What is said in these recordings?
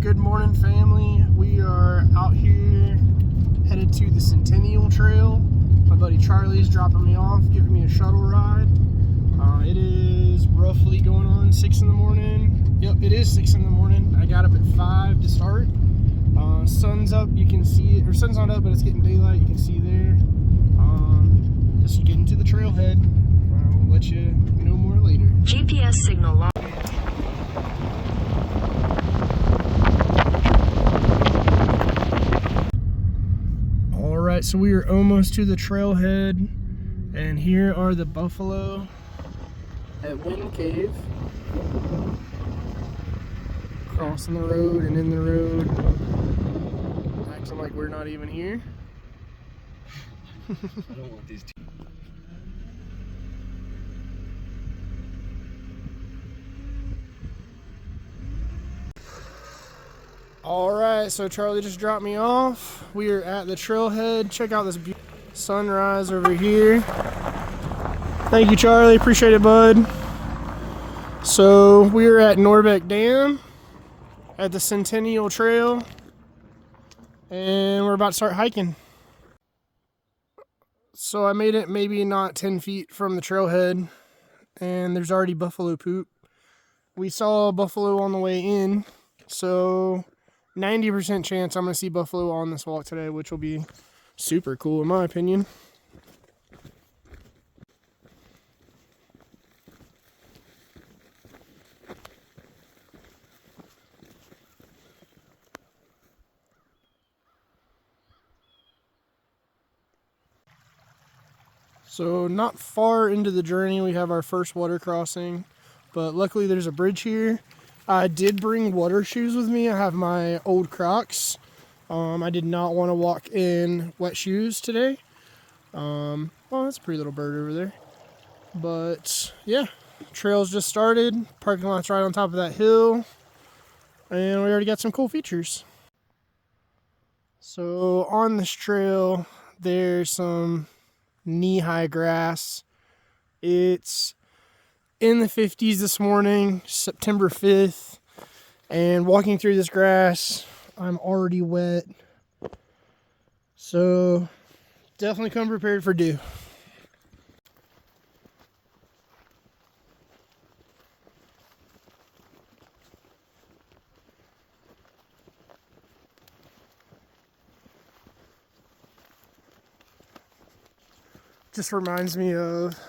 Good morning, family. We are out here headed to the Centennial Trail. My buddy Charlie's dropping me off, giving me a shuttle ride. It is roughly going on 6 in the morning. Yep, it is 6 in the morning. I got up at 5 to start. Sun's up, you can see it, or sun's not up, but it's getting daylight, you can see there. Just getting to the trailhead. I'll let you know more later. GPS signal lost. Alright, so we are almost to the trailhead, and here are the buffalo at Wind Cave. Crossing the road and in the road. Acting like we're not even here. I don't want these two. Alright, so Charlie just dropped me off. We are at the trailhead. Check out this beautiful sunrise over here. Thank you, Charlie. Appreciate it, bud. So we are at Norbeck Dam at the Centennial Trail, and we're about to start hiking. So I made it maybe not 10 feet from the trailhead, and there's already buffalo poop. We saw buffalo on the way in, so 90% chance I'm going to see buffalo on this walk today, which will be super cool in my opinion. So not far into the journey, we have our first water crossing, but luckily there's a bridge here. I did bring water shoes with me. I have my old Crocs. I did not want to walk in wet shoes today. Well, that's a pretty little bird over there. But yeah, trail's just started. Parking lot's right on top of that hill. And we already got some cool features. So on this trail, there's some knee-high grass. It's in the 50s this morning, September 5th, and walking through this grass, I'm already wet. So definitely come prepared for dew. Just reminds me of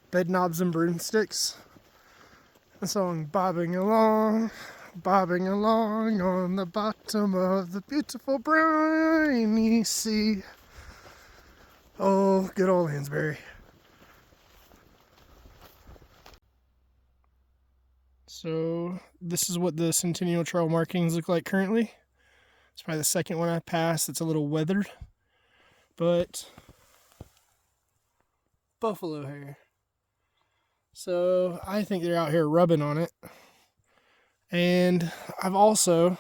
Bed Knobs and Broomsticks. The song bobbing along on the bottom of the beautiful briny sea. Oh, good old Lansbury. So this is what the Centennial Trail markings look like currently. It's probably the second one I passed. It's a little weathered, but buffalo hair. So I think they're out here rubbing on it. And I've also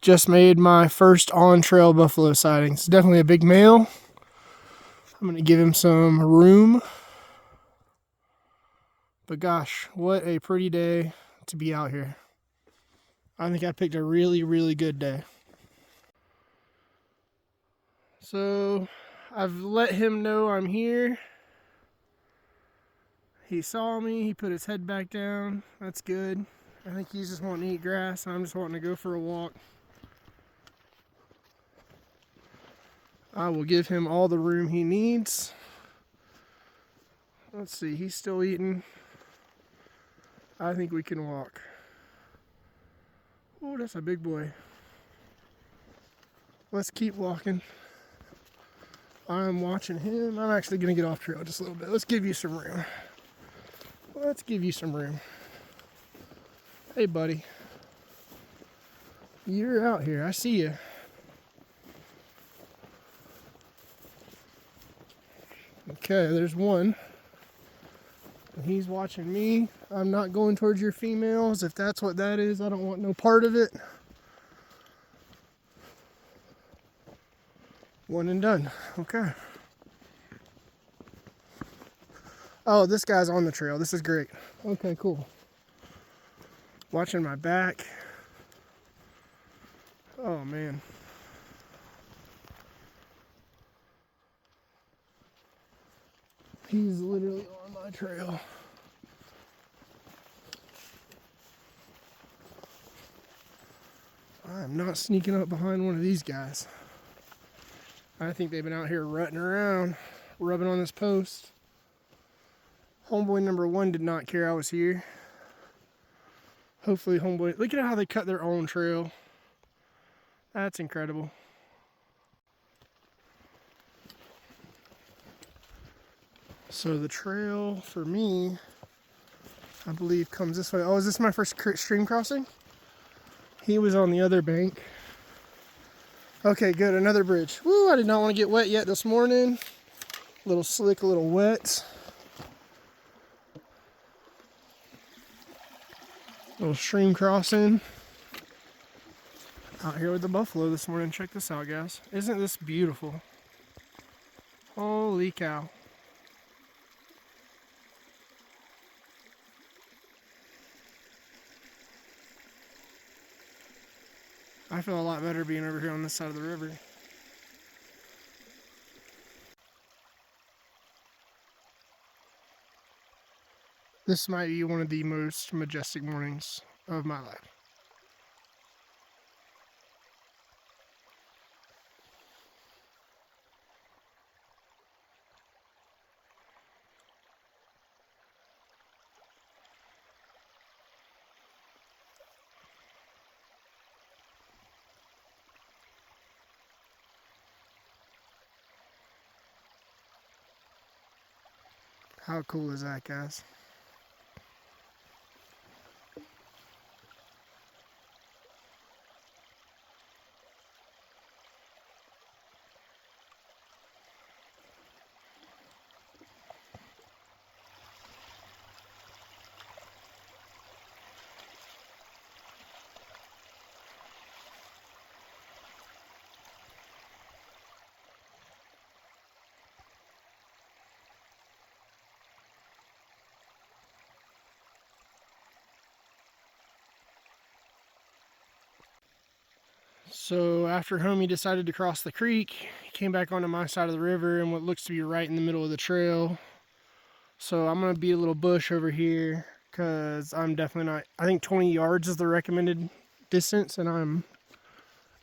just made my first on-trail buffalo sighting. It's definitely a big male. I'm going to give him some room. But gosh, what a pretty day to be out here. I think I picked a really, really good day. So I've let him know I'm here. He saw me, he put his head back down. That's good. I think he's just wanting to eat grass, and I'm just wanting to go for a walk. I will give him all the room he needs. Let's see, he's still eating. I think we can walk. Oh, that's a big boy. Let's keep walking. I'm watching him. I'm actually going to get off trail just a little bit. Let's give you some room. Let's give you some room. Hey, buddy. You're out here. I see you. Okay, there's one. He's watching me. I'm not going towards your females. If that's what that is, I don't want no part of it. One and done. Okay. Oh, this guy's on the trail. This is great. Okay, cool. Watching my back. Oh man. He's literally on my trail. I'm not sneaking up behind one of these guys. I think they've been out here rutting around, rubbing on this post. Homeboy number 1 did not care I was here. Hopefully homeboy, look at how they cut their own trail. That's incredible. So the trail for me, I believe, comes this way. Oh, is this my first stream crossing? He was on the other bank. Okay, good, another bridge. Woo, I did not want to get wet yet this morning. A little slick, a little wet. Little stream crossing. Out here with the buffalo this morning. Check this out, guys. Isn't this beautiful? Holy cow. I feel a lot better being over here on this side of the river. This might be one of the most majestic mornings of my life. How cool is that, guys? So after homie decided to cross the creek, he came back onto my side of the river and what looks to be right in the middle of the trail. So I'm gonna beat a little bush over here because I'm definitely not, I think 20 yards is the recommended distance, and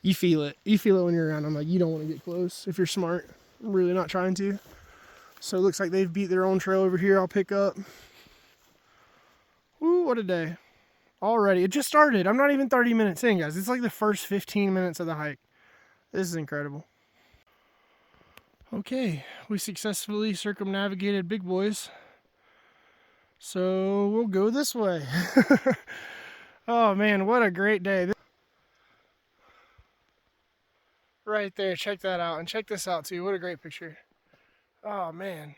you feel it. You feel it when you're around. I'm like, you don't want to get close if you're smart. I'm really not trying to. So it looks like they've beat their own trail over here. I'll pick up. Woo, what a day. Already, it just started. I'm not even 30 minutes in, guys. It's like the first 15 minutes of the hike. This is incredible. Okay, we successfully circumnavigated Big Boys. So we'll go this way. Oh man, what a great day. Right there, check that out. And check this out too. What a great picture. Oh man.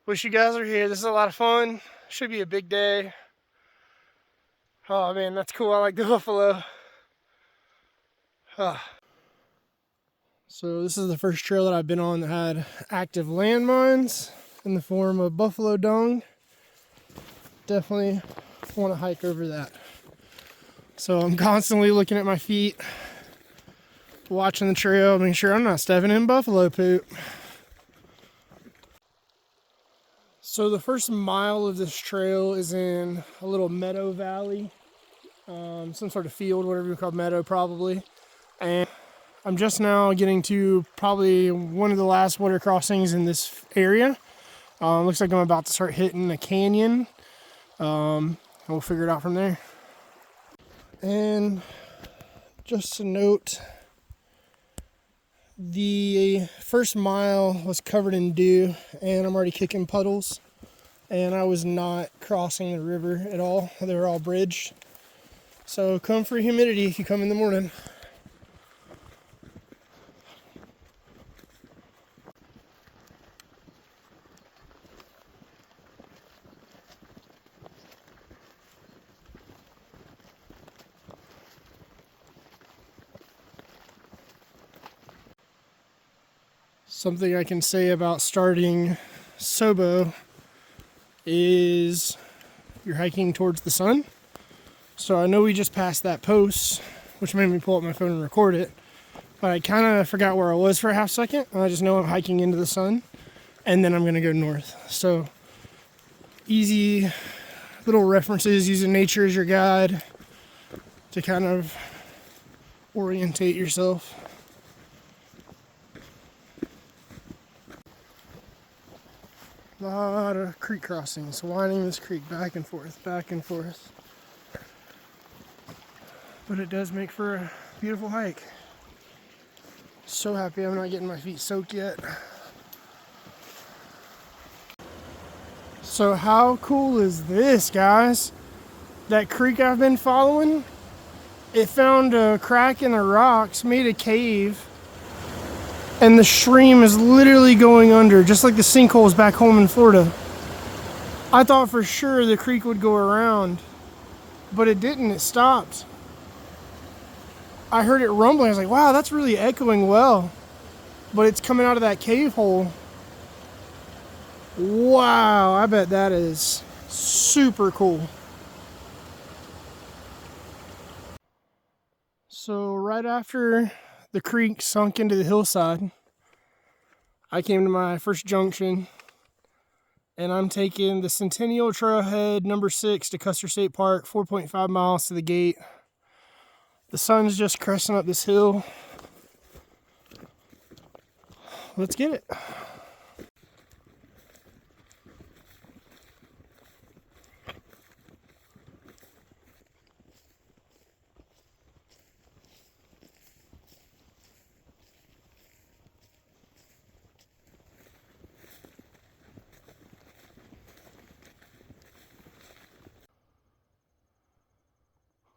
Wish you guys were here. This is a lot of fun. Should be a big day. Oh man, that's cool. I like the buffalo. Oh. So this is the first trail that I've been on that had active landmines in the form of buffalo dung. Definitely want to hike over that. So I'm constantly looking at my feet, watching the trail, making sure I'm not stepping in buffalo poop. So the first mile of this trail is in a little meadow valley, some sort of field, whatever you call meadow probably. And I'm just now getting to probably one of the last water crossings in this area. Looks like I'm about to start hitting a canyon. We'll figure it out from there. And just to note, the first mile was covered in dew, and I'm already kicking puddles. And I was not crossing the river at all. They were all bridged. So come for humidity if you come in the morning. Something I can say about starting NoBo is you're hiking towards the sun. So I know we just passed that post, which made me pull up my phone and record it. But I kind of forgot where I was for a half second. And I just know I'm hiking into the sun. And then I'm going to go north. So easy little references, using nature as your guide to kind of orientate yourself. A lot of creek crossings, winding this creek back and forth, back and forth. But it does make for a beautiful hike. So happy I'm not getting my feet soaked yet. So how cool is this, guys? That creek I've been following, it found a crack in the rocks, made a cave, and the stream is literally going under, just like the sinkholes back home in Florida. I thought for sure the creek would go around, but it didn't, it stopped. I heard it rumbling, I was like, wow, that's really echoing well. But it's coming out of that cave hole. Wow, I bet that is super cool. So right after the creek sunk into the hillside, I came to my first junction, and I'm taking the Centennial Trailhead number 6 to Custer State Park, 4.5 miles to the gate. The sun's just cresting up this hill. Let's get it.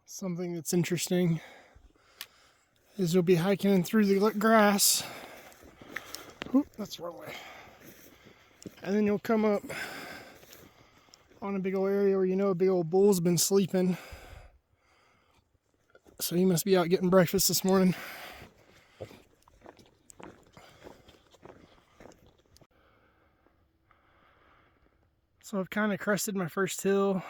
Something that's interesting is you'll be hiking through the grass. Oop, that's the wrong way. And then you'll come up on a big old area where you know a big old bull's been sleeping. So he must be out getting breakfast this morning. So I've kind of crested my first hill.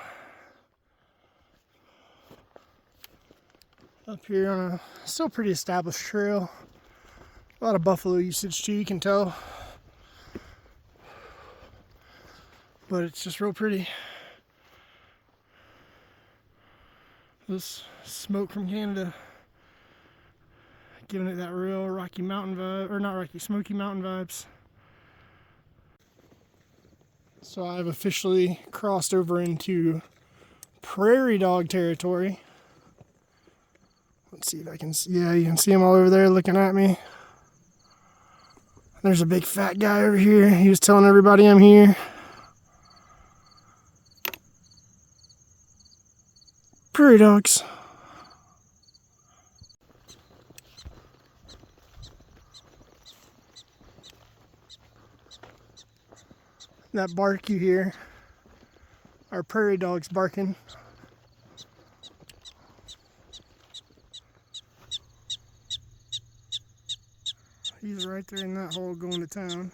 Up here on a still pretty established trail. A lot of buffalo usage too, you can tell. But it's just real pretty. This smoke from Canada giving it that real Rocky Mountain vibe, or not Rocky, Smoky Mountain vibes. So I've officially crossed over into prairie dog territory. Let's see if I can see. Yeah, you can see him all over there looking at me. There's a big fat guy over here. He was telling everybody I'm here. Prairie dogs. That bark you hear are prairie dogs barking. He's right there in that hole going to town.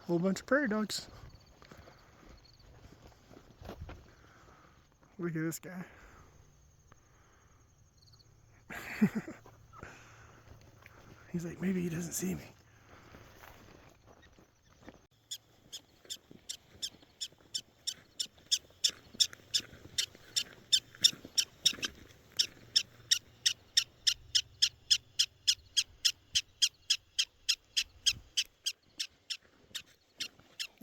Whole bunch of prairie dogs. Look at this guy. He's like, maybe he doesn't see me.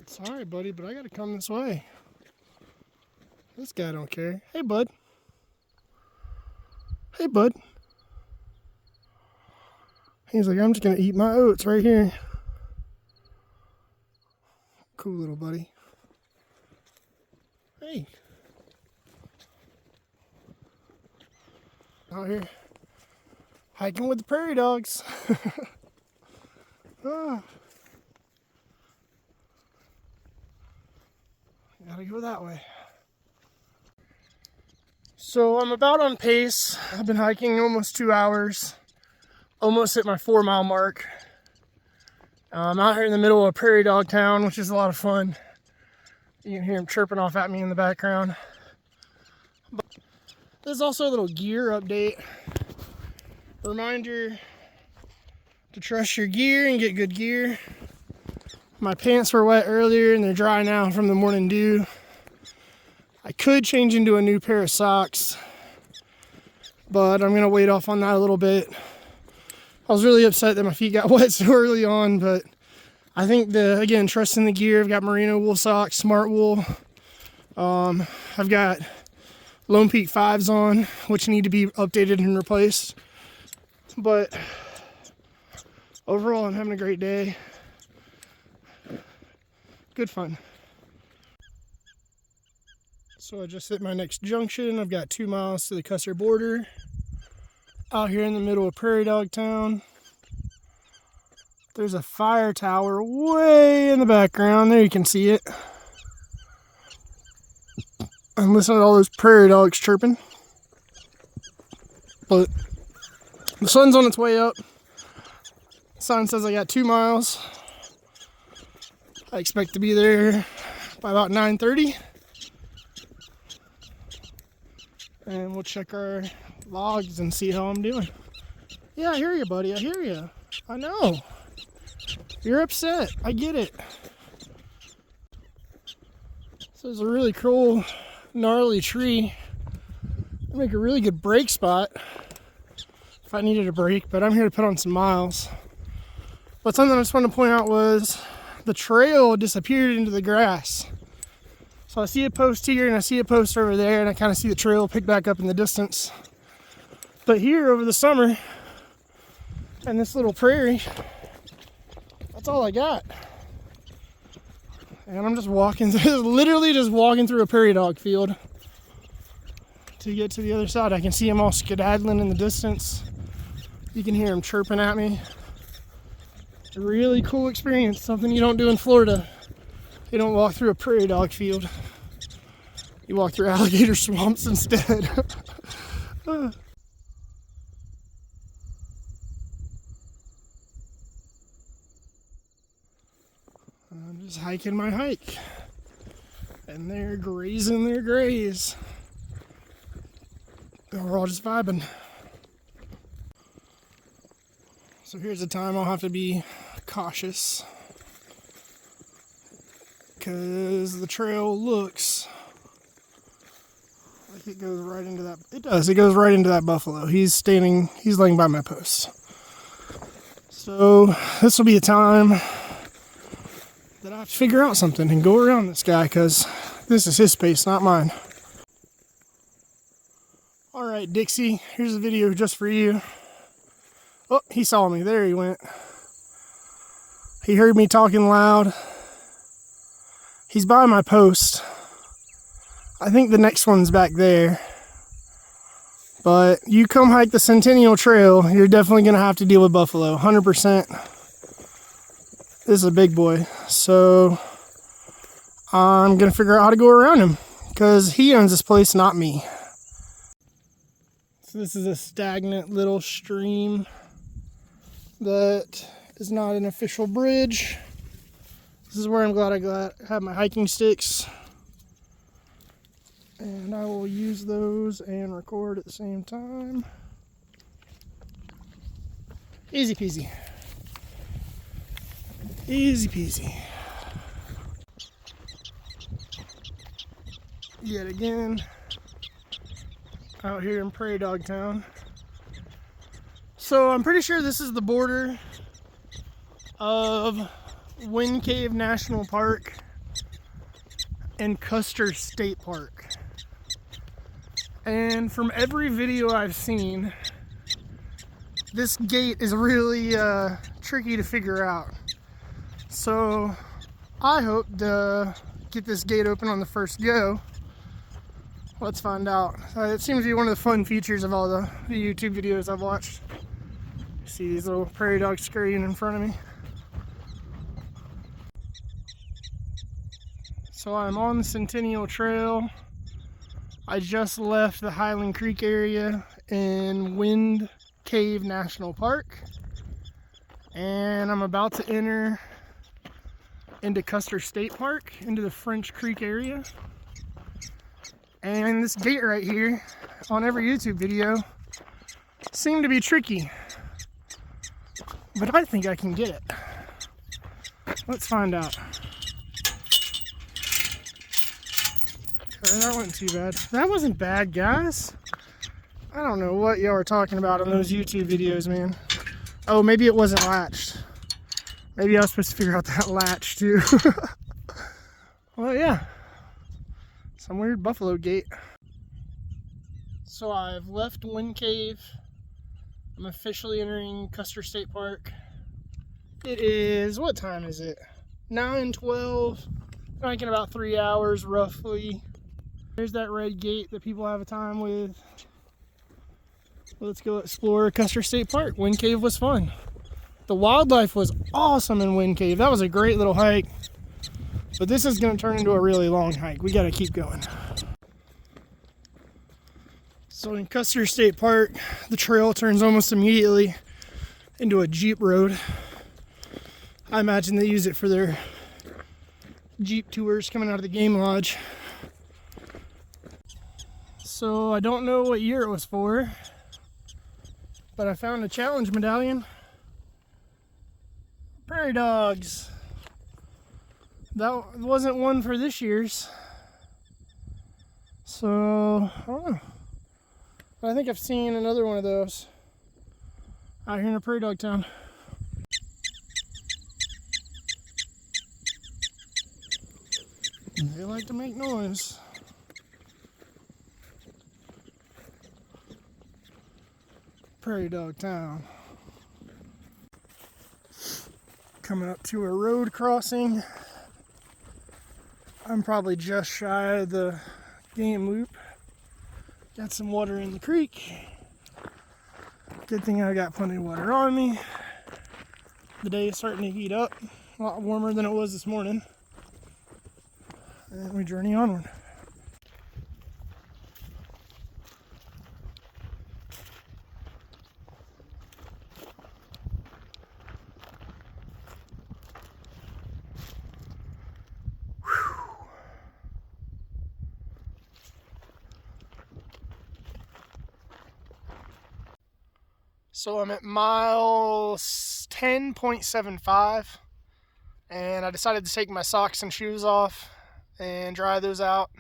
Sorry, buddy, but I gotta come this way. This guy don't care. Hey, bud. Hey, bud. He's like, I'm just gonna eat my oats right here. Cool little buddy. Hey. Out here hiking with the prairie dogs. Ah. Gotta go that way. So I'm about on pace. I've been hiking almost 2 hours. Almost hit my 4-mile mark. I'm out here in the middle of a prairie dog town, which is a lot of fun. You can hear them chirping off at me in the background. But there's also a little gear update. Reminder to trust your gear and get good gear. My pants were wet earlier and they're dry now from the morning dew. I could change into a new pair of socks, but I'm gonna wait off on that a little bit. I was really upset that my feet got wet so early on, but I think again, trusting the gear. I've got merino wool socks, smart wool. I've got Lone Peak 5s on, which need to be updated and replaced. But overall, I'm having a great day. Good fun. So I just hit my next junction. I've got 2 miles to the Custer border. Out here in the middle of Prairie Dog Town. There's a fire tower way in the background. There you can see it. I'm listening to all those prairie dogs chirping. But the sun's on its way up. The sign says I got 2 miles. I expect to be there by about 9:30. And we'll check our logs and see how I'm doing. Yeah, I hear you, buddy. I hear you. I know. You're upset. I get it. So there's a really cool, gnarly tree. It'd make a really good brake spot if I needed a brake, but I'm here to put on some miles. But something I just wanted to point out was the trail disappeared into the grass. So I see a post here and I see a post over there, and I kind of see the trail pick back up in the distance. But here over the summer, and this little prairie, that's all I got. And I'm just walking through, literally just walking through a prairie dog field to get to the other side. I can see them all skedaddling in the distance. You can hear them chirping at me. It's a really cool experience, something you don't do in Florida. You don't walk through a prairie dog field. You walk through alligator swamps instead. I'm just hiking my hike. And they're grazing their graze. We're all just vibing. So here's a time I'll have to be cautious, because the trail looks like it goes right into that. It does. It goes right into that buffalo. He's laying by my post. So this will be a time that I have to figure out something and go around this guy, because this is his space, not mine. All right, Dixie, here's a video just for you. Oh, he saw me. There he went. He heard me talking loud. He's by my post. I think the next one's back there. But you come hike the Centennial Trail, you're definitely going to have to deal with buffalo. 100%. This is a big boy. So I'm going to figure out how to go around him, because he owns this place, not me. So this is a stagnant little stream that is not an official bridge. This is where I'm glad I have my hiking sticks. And I will use those and record at the same time. Easy peasy. Easy peasy. Yet again, out here in Prairie Dog Town. So I'm pretty sure this is the border of Wind Cave National Park and Custer State Park. And from every video I've seen, this gate is really tricky to figure out. So I hope to get this gate open on the first go. Let's find out. It seems to be one of the fun features of all the YouTube videos I've watched. See these little prairie dogs scurrying in front of me. So I'm on the Centennial Trail. I just left the Highland Creek area in Wind Cave National Park, and I'm about to enter into Custer State Park, into the French Creek area. And this gate right here, on every YouTube video, seemed to be tricky, but I think I can get it. Let's find out. Okay, that wasn't too bad. That wasn't bad, guys. I don't know what y'all are talking about on those YouTube videos, man. Oh, maybe it wasn't latched. Maybe I was supposed to figure out that latch too. Well, yeah. Some weird buffalo gate. So I've left Wind Cave. I'm officially entering Custer State Park. It is, what time is it? 9:12. Like in about 3 hours roughly. There's that red gate that people have a time with. Let's go explore Custer State Park. Wind Cave was fun. The wildlife was awesome in Wind Cave. That was a great little hike. But this is going to turn into a really long hike. We got to keep going. So in Custer State Park, the trail turns almost immediately into a Jeep road. I imagine they use it for their Jeep tours coming out of the game lodge. So I don't know what year it was for, but I found a challenge medallion. Prairie dogs. That wasn't one for this year's. So, I don't know. But I think I've seen another one of those out here in a prairie dog town. They like to make noise. Prairie dog town. Coming up to a road crossing. I'm probably just shy of the game loop. Got some water in the creek. Good thing I got plenty of water on me. The day is starting to heat up. A lot warmer than it was this morning. And we journey onward. So I'm at mile 10.75, and I decided to take my socks and shoes off and dry those out.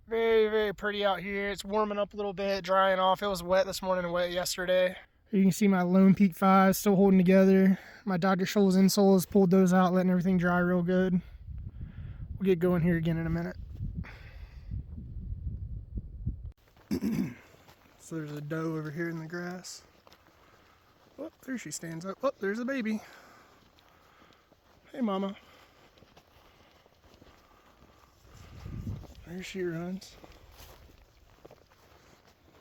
Very, very pretty out here. It's warming up a little bit, drying off. It was wet this morning and wet yesterday. You can see my Lone Peak 5 still holding together. My Dr. Scholl's insoles, pulled those out, letting everything dry real good. We'll get going here again in a minute. So there's a doe over here in the grass. Oh, there she stands up. Oh, there's a baby. Hey, mama. There she runs.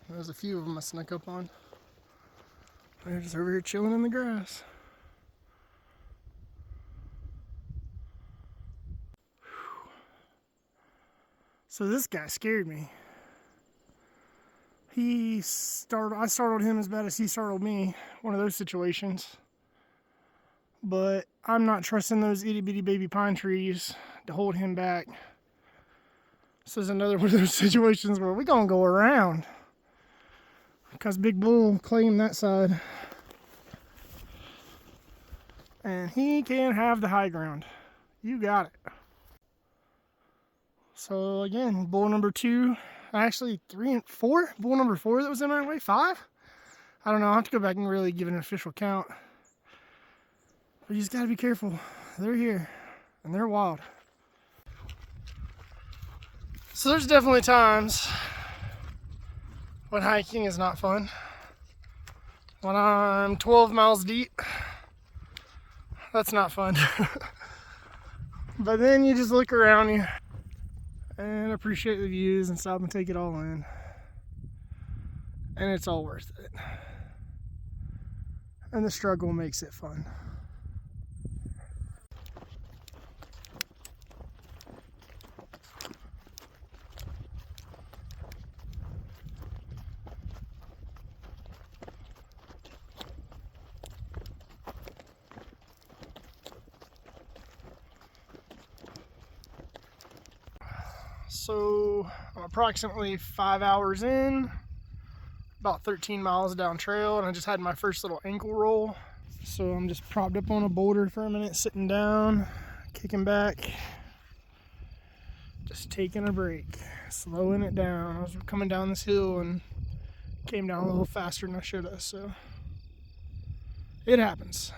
There's a few of them I snuck up on. They're just over here chilling in the grass. So this guy scared me. I startled him as bad as he startled me. One of those situations. But I'm not trusting those itty bitty baby pine trees to hold him back. This is another one of those situations where we're gonna go around. Because Big Bull claimed that side. And he can have the high ground. You got it. So again, bull number 2. Actually 3 and 4. Bull number 4 that was in my way. 5? I don't know. I'll have to go back and really give an official count. But you just got to be careful. They're here. And they're wild. So there's definitely times when hiking is not fun. When I'm 12 miles deep, that's not fun. But then you just look around you and appreciate the views and stop and take it all in. And it's all worth it. And the struggle makes it fun. So I'm approximately 5 hours in, about 13 miles down trail, and I just had my first little ankle roll. So I'm just propped up on a boulder for a minute, sitting down, kicking back, just taking a break, slowing it down. I was coming down this hill and came down a little faster than I should have, so it happens.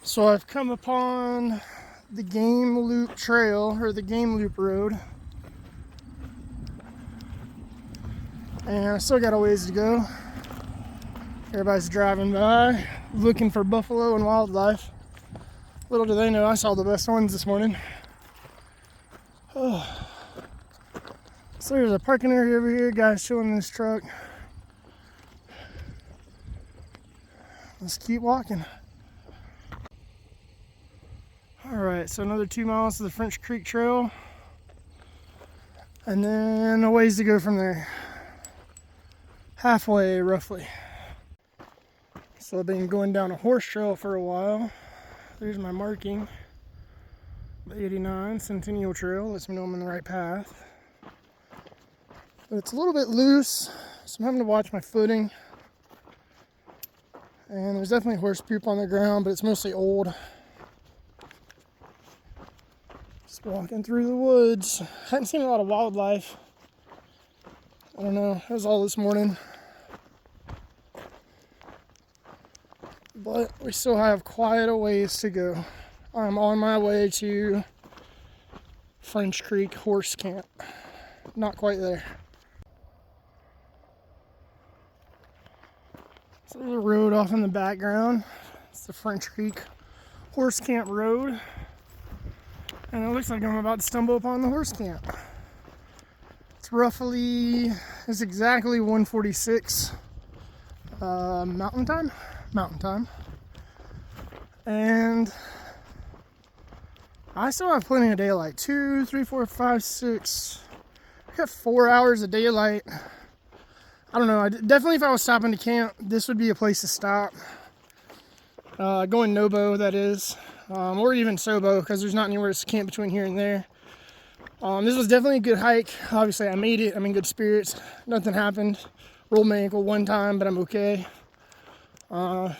So I've come upon the Game Loop Trail, or the Game Loop Road, and I still got a ways to go. Everybody's driving by looking for buffalo and wildlife. Little do they know I saw the best ones this morning. Oh. So there's a parking area over here, guys chilling in this truck. Let's keep walking. Alright, so another 2 miles to the French Creek Trail, and then a ways to go from there. Halfway, roughly. So I've been going down a horse trail for a while. There's my marking. The 89 Centennial Trail lets me know I'm on the right path. But it's a little bit loose, so I'm having to watch my footing. And there's definitely horse poop on the ground, but it's mostly old. Just walking through the woods. Hadn't seen a lot of wildlife. I don't know, it was all this morning. But we still have quite a ways to go. I'm on my way to French Creek Horse Camp. Not quite there. So there's a road off in the background. It's the French Creek Horse Camp Road. And it looks like I'm about to stumble upon the horse camp. It's exactly 1:46 Mountain Time. And I still have plenty of daylight. 2, 3, 4, 5, 6. I got 4 hours of daylight. I don't know. Definitely if I was stopping to camp, this would be a place to stop. Going NoBo, that is. Or even SoBo, because there's not anywhere to camp between here and there. This was definitely a good hike. Obviously, I made it. I'm in good spirits. Nothing happened. Rolled my ankle one time, but I'm okay. But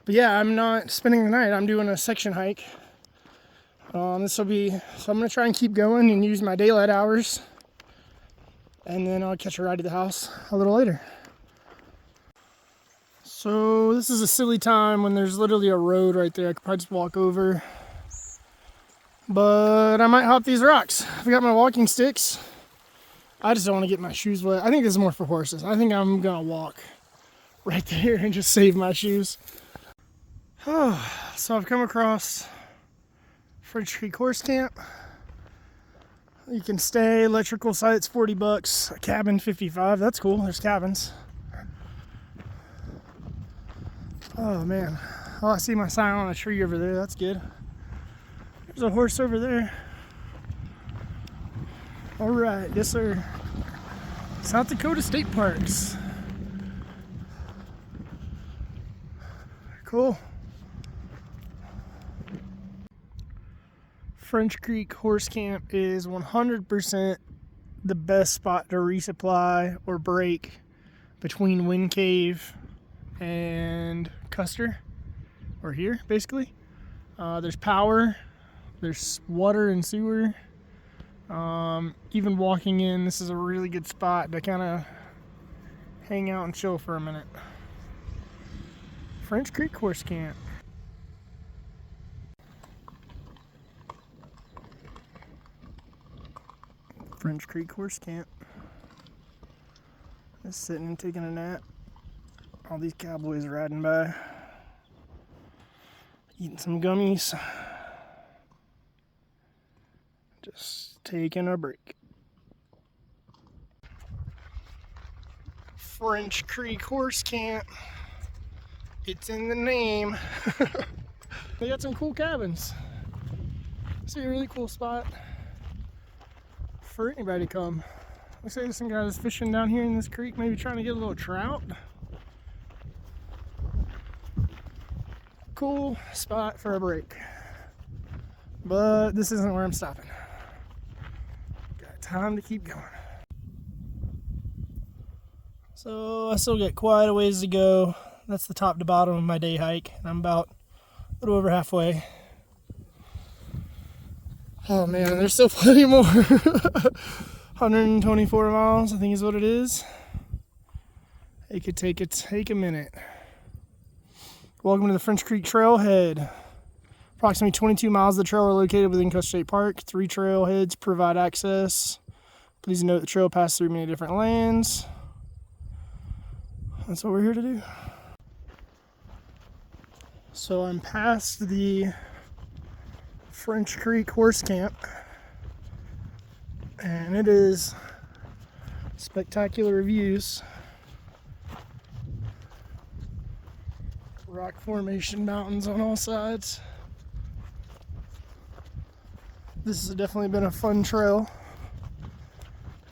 yeah, I'm not spending the night. I'm doing a section hike. So I'm going to try and keep going and use my daylight hours. And then I'll catch a ride to the house a little later. So this is a silly time when there's literally a road right there. I could probably just walk over. But I might hop these rocks. I've got my walking sticks. I just don't want to get my shoes wet. I think this is more for horses. I think I'm going to walk right there and just save my shoes. So I've come across French Creek Horse Camp. You can stay. Electrical site's $40. A cabin $55. That's cool. There's cabins. Oh man. Oh, I see my sign on a tree over there. That's good. There's a horse over there. All right, yes sir. South Dakota State Parks. Cool. French Creek Horse Camp is 100% the best spot to resupply or break between Wind Cave and Custer, or here basically. There's power, there's water and sewer. Even walking in, this is a really good spot to kind of hang out and chill for a minute. French Creek Horse Camp. French Creek Horse Camp. Just sitting and taking a nap. All these cowboys riding by. Eating some gummies. Just taking a break. French Creek Horse Camp. It's in the name. They got some cool cabins. It's a really cool spot for anybody to come. Looks like there's some guys fishing down here in this creek, maybe trying to get a little trout. Cool spot for a break. but this isn't where I'm stopping. Got time to keep going. So I still got quite a ways to go. That's the top to bottom of my day hike. I'm about a little over halfway. Oh man, there's still plenty more. 124 miles, I think is what it is. It could take a minute. Welcome to the French Creek Trailhead. Approximately 22 miles of the trail are located within Custer State Park. 3 trailheads provide access. Please note the trail passes through many different lands. That's what we're here to do. So I'm past the French Creek Horse Camp, and it is spectacular views. Rock formation, mountains on all sides. This has definitely been a fun trail.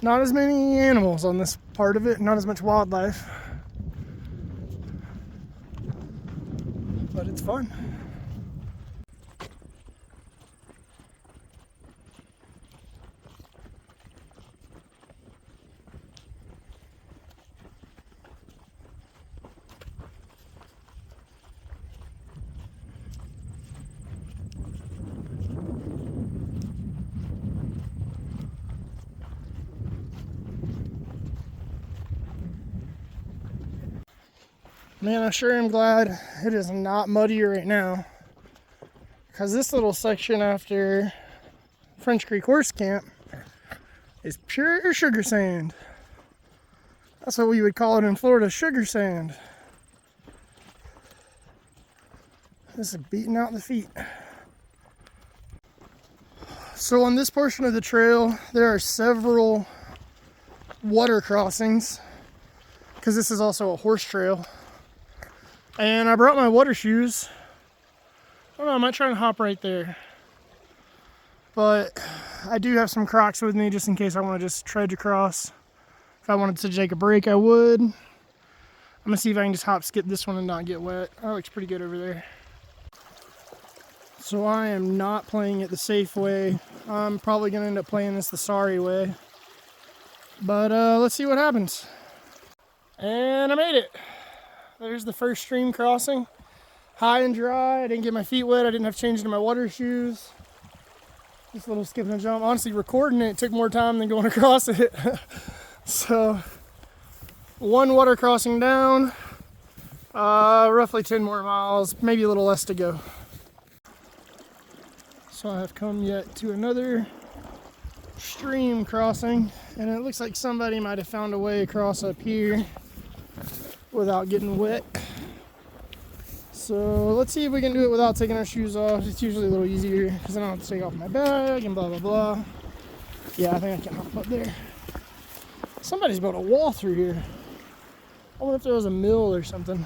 Not as many animals on this part of it, not as much wildlife, but it's fun. Man, I sure am glad it is not muddy right now, because this little section after French Creek Horse Camp is pure sugar sand. That's what we would call it in Florida, sugar sand. This is beating out the feet. So on this portion of the trail, there are several water crossings, because this is also a horse trail. And I brought my water shoes. I don't know, I might try and hop right there. But I do have some Crocs with me just in case I want to just trudge across. If I wanted to take a break, I would. I'm gonna see if I can just hop skip this one and not get wet. That looks pretty good over there. So I am not playing it the safe way. I'm probably gonna end up playing this the sorry way. But let's see what happens. And I made it. There's the first stream crossing. High and dry. I didn't get my feet wet. I didn't have to change into my water shoes. Just a little skip and a jump. Honestly, recording it took more time than going across it. So, one water crossing down. Roughly 10 more miles, maybe a little less to go. So I have come yet to another stream crossing, and it looks like somebody might have found a way across up here without getting wet. So let's see if we can do it without taking our shoes off. It's usually a little easier because I don't have to take off my bag and blah blah blah. Yeah, I think I can hop up there. Somebody's built a wall through here. I wonder if there was a mill or something.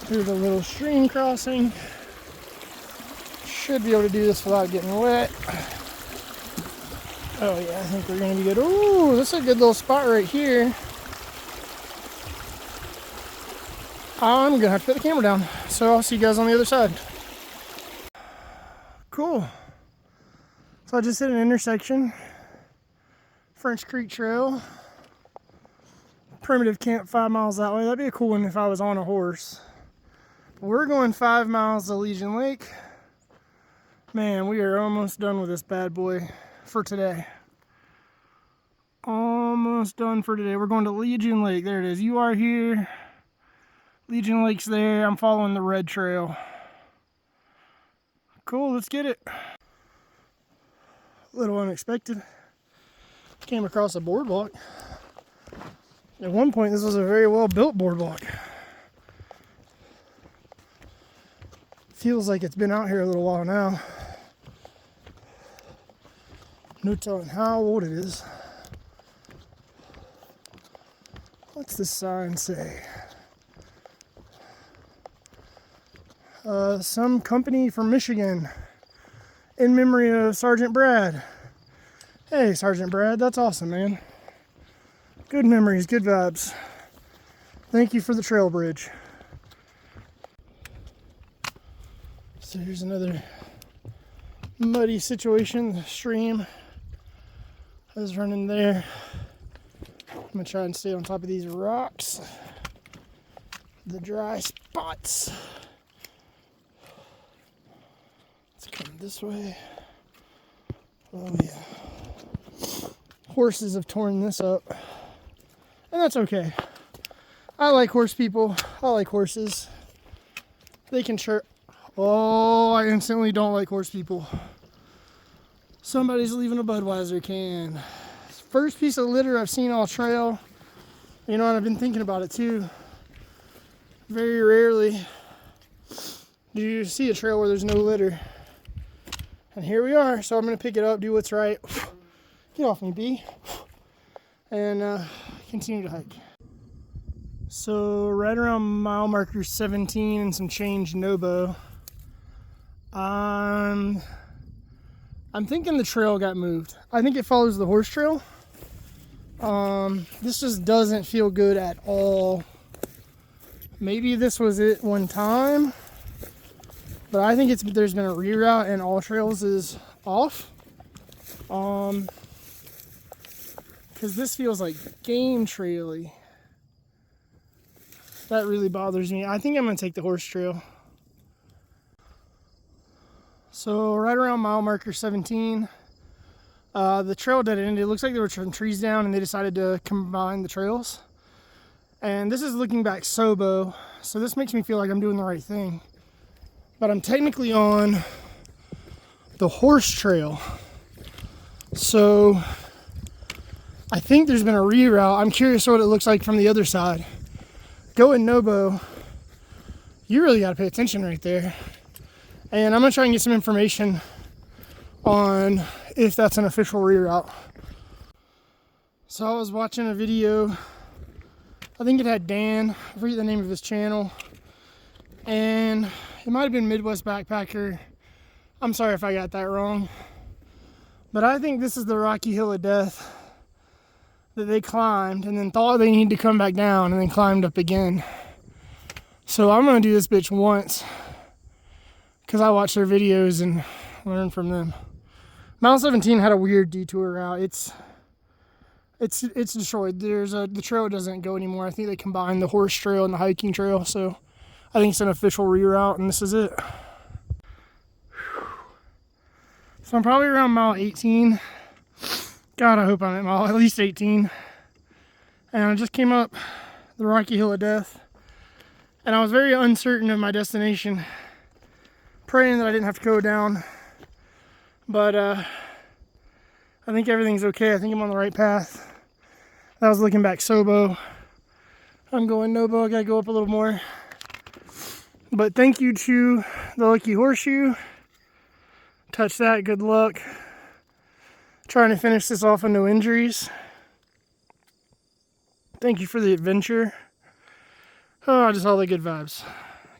Here's a little stream crossing. Should be able to do this without getting wet. Oh yeah, I think we're gonna be good. Ooh, this is a good little spot right here. I'm gonna have to put the camera down. So I'll see you guys on the other side. Cool. So I just hit an intersection. French Creek Trail. Primitive camp 5 miles that way. That'd be a cool one if I was on a horse. We're going 5 miles to Legion Lake. Man, we are almost done with this bad boy for today. Almost done for today. We're going to Legion Lake. There it is. You are here. Legion Lake's there. I'm following the red trail. Cool, let's get it. A little unexpected. Came across a boardwalk. At one point, this was a very well built boardwalk. Feels like it's been out here a little while now. No telling how old it is. What's this sign say? Some company from Michigan in memory of Sergeant Brad. Hey, Sergeant Brad, that's awesome, man. Good memories, good vibes. Thank you for the trail bridge. So here's another muddy situation. The stream is running there. I'm gonna try and stay on top of these rocks, the dry spots. Let's come this way. Oh yeah. Horses have torn this up, and that's okay. I like horse people. I like horses. They can chirp. Oh, I instantly don't like horse people. Somebody's leaving a Budweiser can. First piece of litter I've seen all trail. You know, and I've been thinking about it too. Very rarely do you see a trail where there's no litter. And here we are. So I'm going to pick it up, do what's right. Get off me, bee. And continue to hike. So right around mile marker 17 and some change NoBo, I'm thinking the trail got moved. I think it follows the horse trail. This just doesn't feel good at all. Maybe this was it one time, but I think there's been a reroute and all trails is off. Because this feels like game traily. That really bothers me. I think I'm going to take the horse trail. So right around mile marker 17, the trail dead ended. It looks like there were some trees down and they decided to combine the trails. And this is looking back NoBo, so this makes me feel like I'm doing the right thing. But I'm technically on the horse trail. So I think there's been a reroute. I'm curious what it looks like from the other side. Going NoBo, you really got to pay attention right there. And I'm going to try and get some information on if that's an official reroute. So I was watching a video, I think it had Dan, I forget the name of his channel, and it might have been Midwest Backpacker. I'm sorry if I got that wrong. But I think this is the Rocky Hill of Death that they climbed and then thought they needed to come back down and then climbed up again. So I'm going to do this bitch once because I watch their videos and learn from them. Mile 17 had a weird detour route. It's destroyed. The trail doesn't go anymore. I think they combined the horse trail and the hiking trail, so I think it's an official reroute, and this is it. So I'm probably around mile 18. God, I hope I'm at mile at least 18. And I just came up the Rocky Hill of Death, and I was very uncertain of my destination, praying that I didn't have to go down. But I think everything's okay. I think I'm on the right path. I was looking back NoBo. I'm going NoBo. I gotta go up a little more. But thank you to the Lucky Horseshoe. Touch that. Good luck. Trying to finish this off with no injuries. Thank you for the adventure. Oh, just all the good vibes.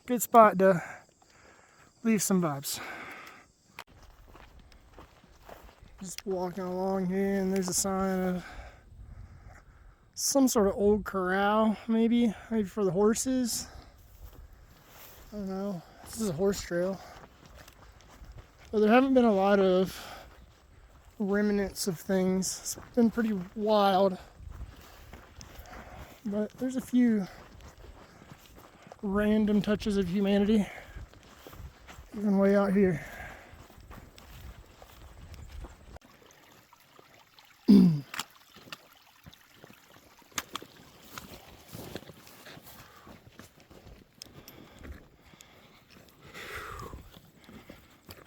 Good spot to leave some vibes. Just walking along here, and there's a sign of some sort of old corral, maybe for the horses. I don't know. This is a horse trail. But there haven't been a lot of remnants of things. It's been pretty wild. But there's a few random touches of humanity, even way out here.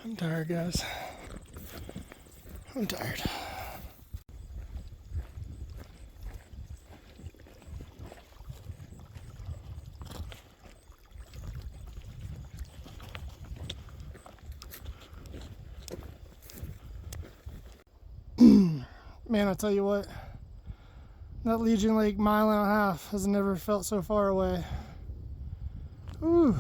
I'm tired, guys. I'm tired. Man, I tell you what, that Legion Lake 1.5 miles has never felt so far away. Ooh.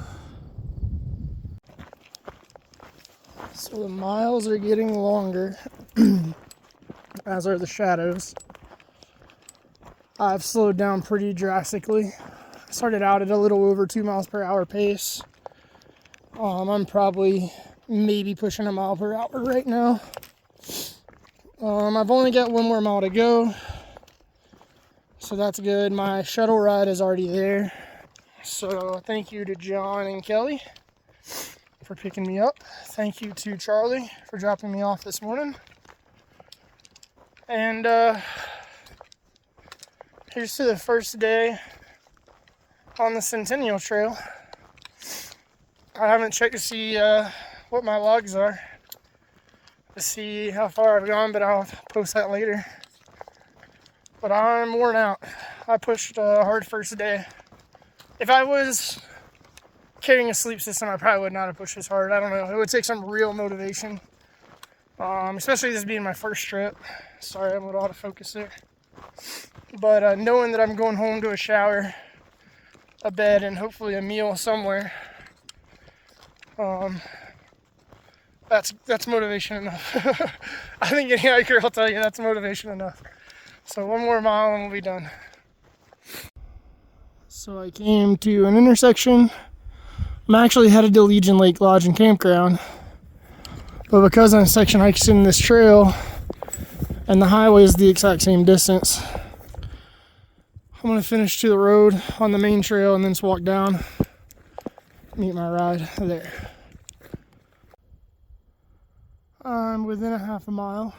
So the miles are getting longer, as are the shadows. I've slowed down pretty drastically. I started out at a little over 2 miles per hour pace, I'm probably maybe pushing a mile per hour right now. I've only got 1 more mile to go, so that's good. My shuttle ride is already there. So thank you to John and Kelly for picking me up. Thank you to Charlie for dropping me off this morning. And here's to the first day on the Centennial Trail. I haven't checked to see what my logs are, to see how far I've gone, but I'll post that later. But I'm worn out. I pushed a hard first day. If I was carrying a sleep system, I probably would not have pushed this hard. I don't know. It would take some real motivation, especially this being my first trip. Sorry, I'm a little out of focus there. But knowing that I'm going home to a shower, a bed, and hopefully a meal somewhere, that's motivation enough. I think any hiker will tell you that's motivation enough. So 1 more mile and we'll be done. So I came to an intersection. I'm actually headed to Legion Lake Lodge and Campground, but because I'm section hiking this trail and the highway is the exact same distance, I'm going to finish to the road on the main trail and then just walk down, meet my ride there. I'm within a half a mile.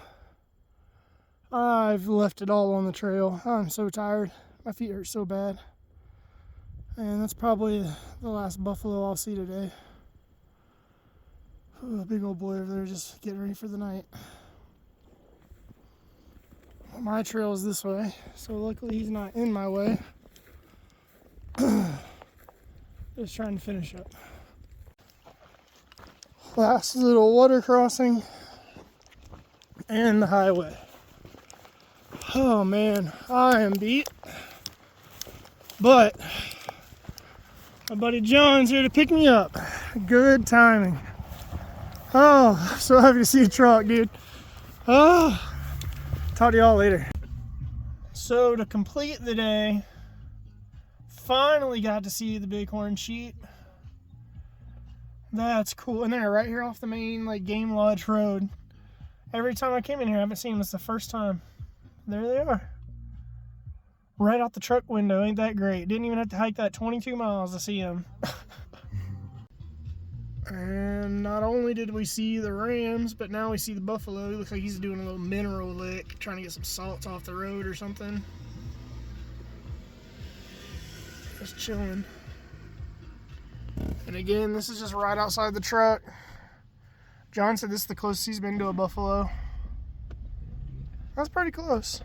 I've left it all on the trail. I'm so tired. My feet hurt so bad. And that's probably the last buffalo I'll see today. Ooh, a big old boy over there just getting ready for the night. My trail is this way, so luckily he's not in my way. Just trying to finish up. Last little water crossing and the highway. Oh man, I am beat. But my buddy John's here to pick me up. Good timing. Oh, I'm so happy to see a truck, dude. Oh, talk to y'all later. So to complete the day, finally got to see the bighorn sheep. That's cool. And they're right here off the main game lodge road. Every time I came in here, I haven't seen them. It's the first time. There they are. Right out the truck window. Ain't that great? Didn't even have to hike that 22 miles to see them. And not only did we see the rams, but now we see the buffalo. He looks like he's doing a little mineral lick, trying to get some salts off the road or something. Just chilling. And again, this is just right outside the truck. John said this is the closest he's been to a buffalo. That's pretty close.